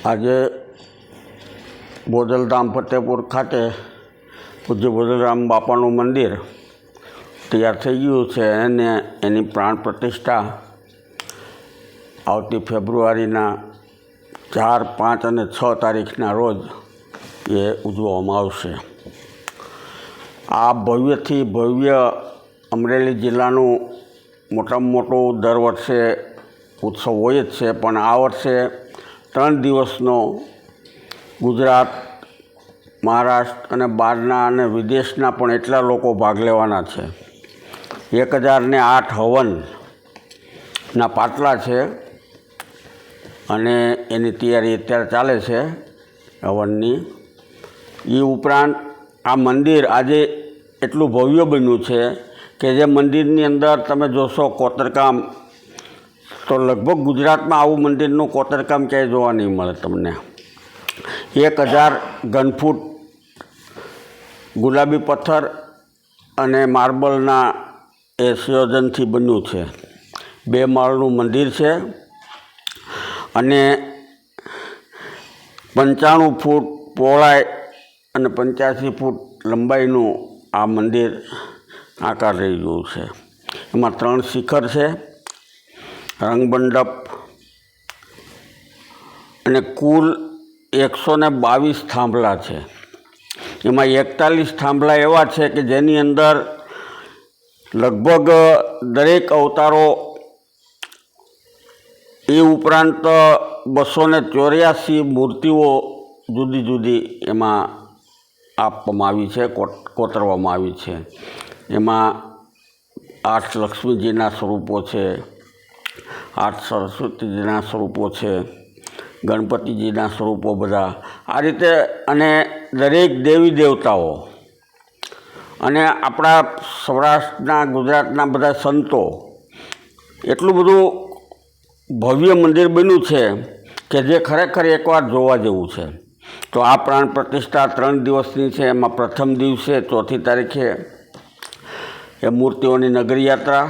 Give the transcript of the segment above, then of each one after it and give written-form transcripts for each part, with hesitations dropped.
આજે બોદલધામ ફતેપુર ખાતે પૂજ્ય બોદલરામ બાપાનું મંદિર તૈયાર થઈ ગયું છે અને એની પ્રાણ પ્રતિષ્ઠા આવતી ફેબ્રુઆરીના 4, 5 અને 6 તારીખના રોજ એ ઉજવવામાં આવશે। આ ભવ્યથી ભવ્ય અમરેલી જિલ્લાનું મોટામાં મોટું દર વર્ષે ઉત્સવ હોય જ છે, પણ આ વર્ષે 3 દિવસનો ગુજરાત, મહારાષ્ટ્ર અને બહારના અને વિદેશના પણ એટલા લોકો ભાગ લેવાના છે। 1008 હવનના પાટલા છે અને એની તૈયારી અત્યારે ચાલે છે હવનની। એ ઉપરાંત આ મંદિર આજે એટલું ભવ્ય બન્યું છે કે જે મંદિરની અંદર તમે જોશો કોતરકામ, તો લગભગ ગુજરાતમાં આવું મંદિરનું કોતરકામ ક્યાંય જોવા નહીં મળે તમને। 1000 ઘનફૂટ ગુલાબી પથ્થર અને માર્બલના એ સંયોજનથી બન્યું છે। 2 માળનું મંદિર છે અને 95 ફૂટ પહોળાઈ અને 85 ફૂટ લંબાઈનું આ મંદિર આકાર રહી ગયું છે। એમાં 3 શિખર છે, રંગમંડપ અને કુલ 122 થાંભલા છે। એમાં 41 થાંભલા એવા છે કે જેની અંદર લગભગ દરેક અવતારો એ ઉપરાંત 284 મૂર્તિઓ જુદી જુદી એમાં આપવામાં આવી છે, કોતરવામાં આવી છે। એમાં 8 લક્ષ્મીજીના સ્વરૂપો છે, 8 સરસ્વતીજીના સ્વરૂપો છે, ગણપતિજીના સ્વરૂપો બધા આ રીતે, અને દરેક દેવી દેવતાઓ અને આપણા સૌરાષ્ટ્રના, ગુજરાતના બધા સંતો, એટલું બધું ભવ્ય મંદિર બન્યું છે કે જે ખરેખર એકવાર જોવા જેવું છે। તો આ પ્રાણ પ્રતિષ્ઠા 3 દિવસની છે। એમાં પ્રથમ દિવસે 4મી તારીખે એ મૂર્તિઓની નગરી યાત્રા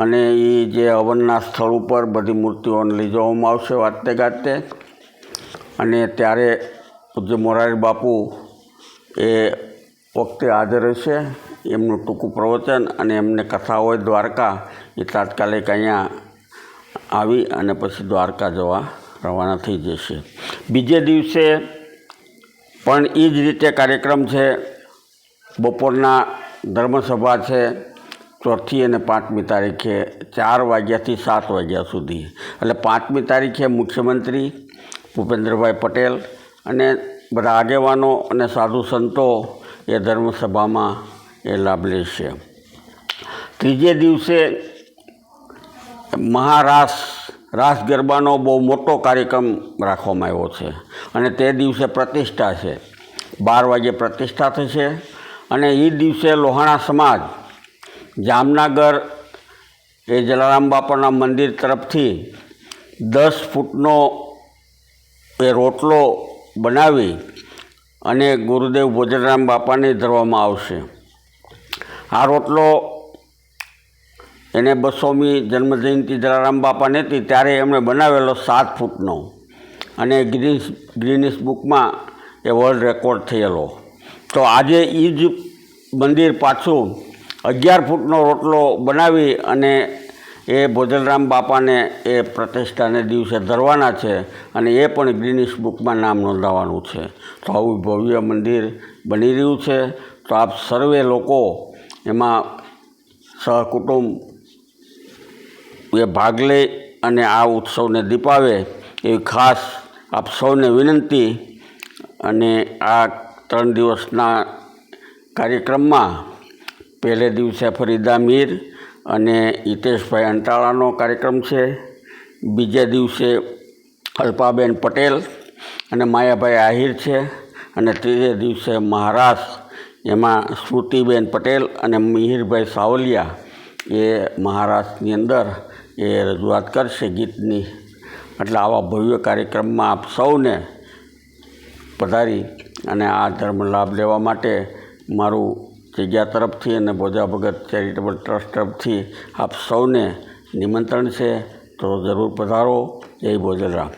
અને એ જે હવનના સ્થળ ઉપર બધી મૂર્તિઓને લઈ જવામાં આવશે વાતે ગાતે, અને ત્યારે પૂજ્ય મોરારી બાપુ એ વખતે હાજર રહેશે। એમનું ટૂંકું પ્રવચન અને એમને કથા હોય દ્વારકા, એ તાત્કાલિક અહીંયા આવી અને પછી દ્વારકા જવા રવાના થઈ જશે। બીજે દિવસે પણ એ જ રીતે કાર્યક્રમ છે। બપોરના ધર્મસભા છે 4મી અને 5મી તારીખે 4 વાગ્યાથી 7 વાગ્યા સુધી। એટલે 5મી તારીખે મુખ્યમંત્રી ભૂપેન્દ્રભાઈ પટેલ અને બધા આગેવાનો અને સાધુ સંતો એ ધર્મસભામાં એ લાભ લેશે। ત્રીજે દિવસે રાસ ગરબાનો બહુ મોટો કાર્યક્રમ રાખવામાં આવ્યો છે અને તે દિવસે પ્રતિષ્ઠા છે। 12 વાગ્યે પ્રતિષ્ઠા થશે અને એ દિવસે લોહાણા સમાજ જામનગર એ જલારામ બાપાના મંદિર તરફથી 10 ફૂટનો એ રોટલો બનાવી અને ગુરુદેવ બોદલરામ બાપાને ધરવામાં આવશે। આ રોટલો એને 200મી જન્મજયંતિ જલારામ બાપાની હતી ત્યારે એમણે બનાવેલો 7 ફૂટનો અને ગિનિસ બુકમાં એ વર્લ્ડ રેકોર્ડ થયેલો। તો આજે એ જ મંદિર પાછું 11 ફૂટનો રોટલો બનાવી અને એ બોદલરામ બાપાને એ પ્રતિષ્ઠાને દિવસે ધરવાના છે અને એ પણ ગિનિસ બુકમાં નામ નોંધાવવાનું છે। તો આવું ભવ્ય મંદિર બની રહ્યું છે। તો આપ સર્વે લોકો એમાં સહકુટુંબ એ ભાગ લે અને આ ઉત્સવને દીપાવે એવી ખાસ આપ સૌને વિનંતી। અને આ 3 દિવસના કાર્યક્રમમાં પહેલે દિવસે ફરીદા મીર અને હિતેશભાઈ અંટાળાનો કાર્યક્રમ છે, બીજે દિવસે અલ્પાબેન પટેલ અને માયાભાઈ આહિર છે, અને ત્રીજે દિવસે મહારાષ્ટ્ર, એમાં સ્મૃતિબેન પટેલ અને મિહિરભાઈ સાવલિયા એ મહારાષ્ટ્રની અંદર એ રજૂઆત કરશે ગીતની। એટલે આવા ભવ્ય કાર્યક્રમમાં આપ સૌને પધારી અને આ ધર્મ લાભ લેવા માટે મારું જગ્યા તરફથી અને બોજા ભગત ચેરિટેબલ ટ્રસ્ટ તરફથી આપ સૌને નિમંત્રણ છે। તો જરૂર પધારો। જય બોદલરામ।